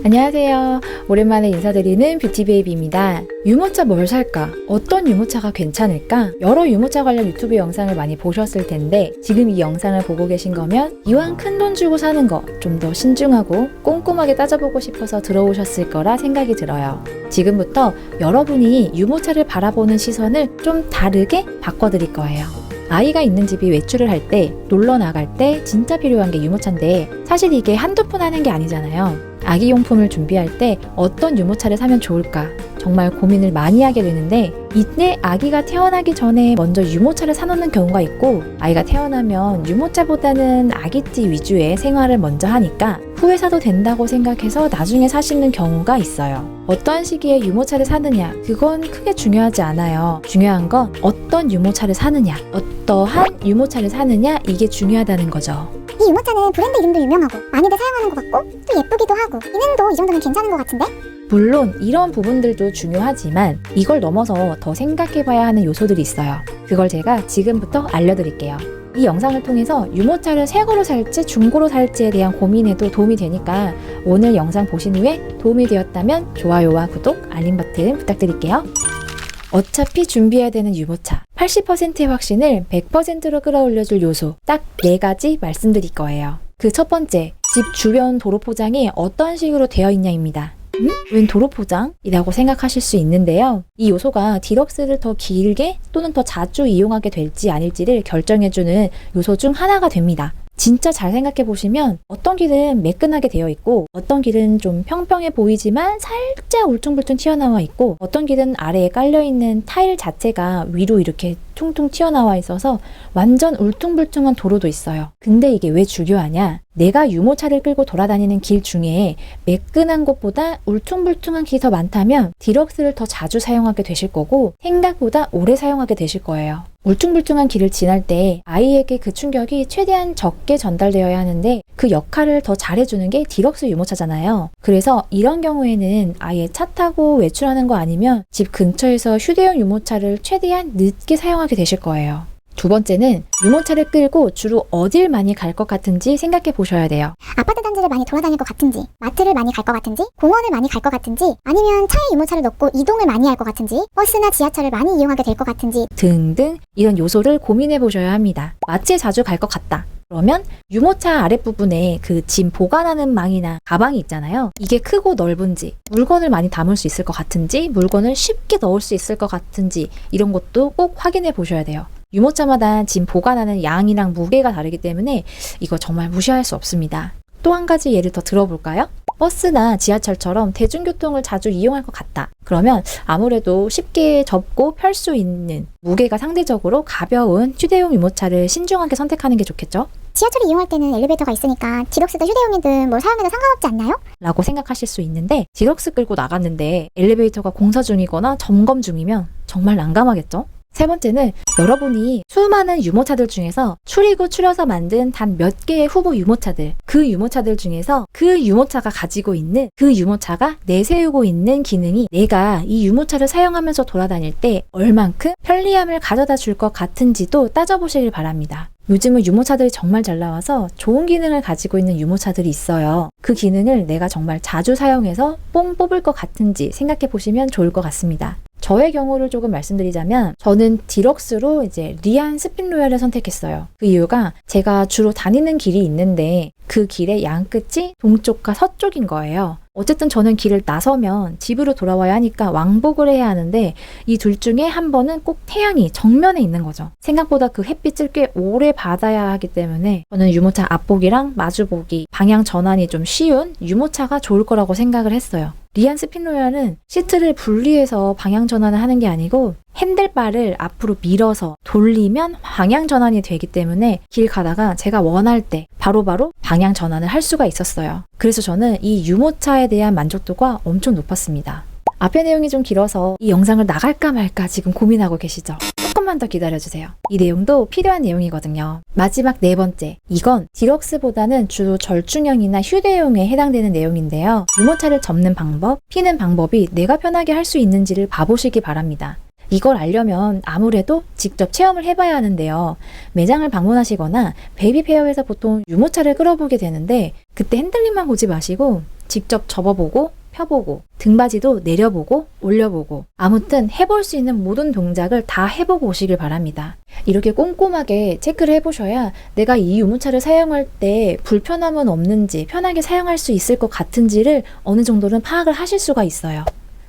안녕하세요. 오랜만에 인사드리는 뷰티베이비입니다. 유모차 뭘 살까? 어떤 유모차가 괜찮을까? 여러 유모차 관련 유튜브 영상을 많이 보셨을 텐데 지금 이 영상을 보고 계신 거면 이왕 큰 돈 주고 사는 거 좀 더 신중하고 꼼꼼하게 따져보고 싶어서 들어오셨을 거라 생각이 들어요. 지금부터 여러분이 유모차를 바라보는 시선을 좀 다르게 바꿔드릴 거예요. 아이가 있는 집이 외출을 할 때, 놀러 나갈 때 진짜 필요한 게 유모차인데 사실 이게 한두 푼 하는 게 아니잖아요. 아기 용품을 준비할 때 어떤 유모차를 사면 좋을까 정말 고민을 많이 하게 되는데 이때 아기가 태어나기 전에 먼저 유모차를 사놓는 경우가 있고 아이가 태어나면 유모차보다는 아기띠 위주의 생활을 먼저 하니까 후에 사도 된다고 생각해서 나중에 사시는 경우가 있어요. 어떠한 시기에 유모차를 사느냐 그건 크게 중요하지 않아요. 중요한 건 어떤 유모차를 사느냐 어떠한 유모차를 사느냐 이게 중요하다는 거죠. 이 유모차는 브랜드 이름도 유명하고 많이들 사용하는 것 같고 또 예쁘기도 하고 기능도 이 정도면 괜찮은 것 같은데? 물론 이런 부분들도 중요하지만 이걸 넘어서 더 생각해봐야 하는 요소들이 있어요. 그걸 제가 지금부터 알려드릴게요. 이 영상을 통해서 유모차를 새거로 살지 중고로 살지에 대한 고민에도 도움이 되니까 오늘 영상 보신 후에 도움이 되었다면 좋아요와 구독, 알림 버튼 부탁드릴게요. 어차피 준비해야 되는 유모차 80%의 확신을 100%로 끌어올려줄 요소 딱 4가지 말씀드릴 거예요. 그 첫 번째, 집 주변 도로 포장이 어떤 식으로 되어 있냐입니다. 웬 도로 포장이라고 생각하실 수 있는데요. 이 요소가 디럭스를 더 길게 또는 더 자주 이용하게 될지 아닐지를 결정해주는 요소 중 하나가 됩니다. 진짜 잘 생각해 보시면 어떤 길은 매끈하게 되어 있고 어떤 길은 좀 평평해 보이지만 살짝 울퉁불퉁 튀어나와 있고 어떤 길은 아래에 깔려있는 타일 자체가 위로 이렇게 퉁퉁 튀어나와 있어서 완전 울퉁불퉁한 도로도 있어요. 근데 이게 왜 중요하냐? 내가 유모차를 끌고 돌아다니는 길 중에 매끈한 곳보다 울퉁불퉁한 길이 더 많다면 디럭스를 더 자주 사용하게 되실 거고 생각보다 오래 사용하게 되실 거예요. 울퉁불퉁한 길을 지날 때 아이에게 그 충격이 최대한 적게 전달되어야 하는데 그 역할을 더 잘해주는 게 디럭스 유모차잖아요. 그래서 이런 경우에는 아예 차 타고 외출하는 거 아니면 집 근처에서 휴대용 유모차를 최대한 늦게 사용하게 되실 거예요. 두 번째는 유모차를 끌고 주로 어딜 많이 갈 것 같은지 생각해 보셔야 돼요. 아파트 단지를 많이 돌아다닐 것 같은지, 마트를 많이 갈 것 같은지, 공원을 많이 갈 것 같은지, 아니면 차에 유모차를 넣고 이동을 많이 할 것 같은지, 버스나 지하철을 많이 이용하게 될 것 같은지 등등 이런 요소를 고민해 보셔야 합니다. 마트에 자주 갈 것 같다. 그러면 유모차 아랫부분에 그 짐 보관하는 망이나 가방이 있잖아요. 이게 크고 넓은지, 물건을 많이 담을 수 있을 것 같은지, 물건을 쉽게 넣을 수 있을 것 같은지 이런 것도 꼭 확인해 보셔야 돼요. 유모차마다 짐 보관하는 양이랑 무게가 다르기 때문에 이거 정말 무시할 수 없습니다. 또 한 가지 예를 더 들어볼까요? 버스나 지하철처럼 대중교통을 자주 이용할 것 같다. 그러면 아무래도 쉽게 접고 펼 수 있는 무게가 상대적으로 가벼운 휴대용 유모차를 신중하게 선택하는 게 좋겠죠? 지하철을 이용할 때는 엘리베이터가 있으니까 디럭스든 휴대용이든 뭘 사용해도 상관없지 않나요? 라고 생각하실 수 있는데 디럭스 끌고 나갔는데 엘리베이터가 공사 중이거나 점검 중이면 정말 난감하겠죠? 세 번째는 여러분이 수많은 유모차들 중에서 추리고 추려서 만든 단 몇 개의 후보 유모차들 그 유모차들 중에서 그 유모차가 가지고 있는 그 유모차가 내세우고 있는 기능이 내가 이 유모차를 사용하면서 돌아다닐 때 얼만큼 편리함을 가져다 줄 것 같은지도 따져보시길 바랍니다. 요즘은 유모차들이 정말 잘 나와서 좋은 기능을 가지고 있는 유모차들이 있어요. 그 기능을 내가 정말 자주 사용해서 뽕 뽑을 것 같은지 생각해 보시면 좋을 것 같습니다. 저의 경우를 조금 말씀드리자면 저는 디럭스로 이제 리안 스핀로얄을 선택했어요. 그 이유가 제가 주로 다니는 길이 있는데 그 길의 양끝이 동쪽과 서쪽인 거예요. 어쨌든 저는 길을 나서면 집으로 돌아와야 하니까 왕복을 해야 하는데 이 둘 중에 한 번은 꼭 태양이 정면에 있는 거죠. 생각보다 그 햇빛을 꽤 오래 받아야 하기 때문에 저는 유모차 앞보기랑 마주보기, 방향 전환이 좀 쉬운 유모차가 좋을 거라고 생각을 했어요. 리안 스핀로얄은 시트를 분리해서 방향 전환을 하는 게 아니고 핸들바를 앞으로 밀어서 돌리면 방향 전환이 되기 때문에 길 가다가 제가 원할 때 바로바로 방향 전환을 할 수가 있었어요. 그래서 저는 이 유모차에 대한 만족도가 엄청 높았습니다. 앞의 내용이 좀 길어서 이 영상을 나갈까 말까 지금 고민하고 계시죠? 조금만 더 기다려주세요. 이 내용도 필요한 내용이거든요. 마지막 네 번째, 이건 디럭스보다는 주로 절충형이나 휴대용에 해당되는 내용인데요. 유모차를 접는 방법, 피는 방법이 내가 편하게 할 수 있는지를 봐보시기 바랍니다. 이걸 알려면 아무래도 직접 체험을 해봐야 하는데요. 매장을 방문하시거나 베이비페어에서 보통 유모차를 끌어보게 되는데 그때 핸들링만 보지 마시고 직접 접어보고 펴보고 등받이도 내려보고 올려보고 아무튼 해볼 수 있는 모든 동작을 다 해보고 오시길 바랍니다. 이렇게 꼼꼼하게 체크를 해보셔야 내가 이 유모차를 사용할 때 불편함은 없는지 편하게 사용할 수 있을 것 같은지를 어느 정도는 파악을 하실 수가 있어요.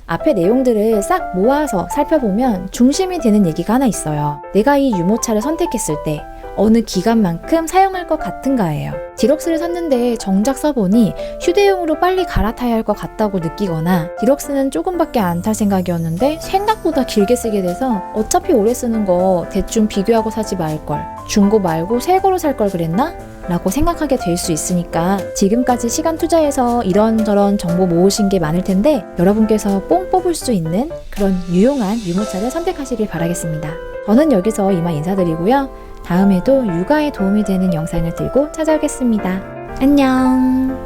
앞에 내용들을 싹 모아서 살펴보면 중심이 되는 얘기가 하나 있어요. 내가 이 유모차를 선택했을 때 어느 기간만큼 사용할 것 같은가예요. 디럭스를 샀는데 정작 써보니 휴대용으로 빨리 갈아타야 할 것 같다고 느끼거나 디럭스는 조금밖에 안 탈 생각이었는데 생각보다 길게 쓰게 돼서 어차피 오래 쓰는 거 대충 비교하고 사지 말걸, 중고 말고 새 거로 살 걸 그랬나? 라고 생각하게 될 수 있으니까 지금까지 시간 투자해서 이런저런 정보 모으신 게 많을 텐데 여러분께서 뽕 뽑을 수 있는 그런 유용한 유모차를 선택하시길 바라겠습니다. 저는 여기서 이만 인사드리고요. 다음에도 육아에 도움이 되는 영상을 들고 찾아오겠습니다. 안녕!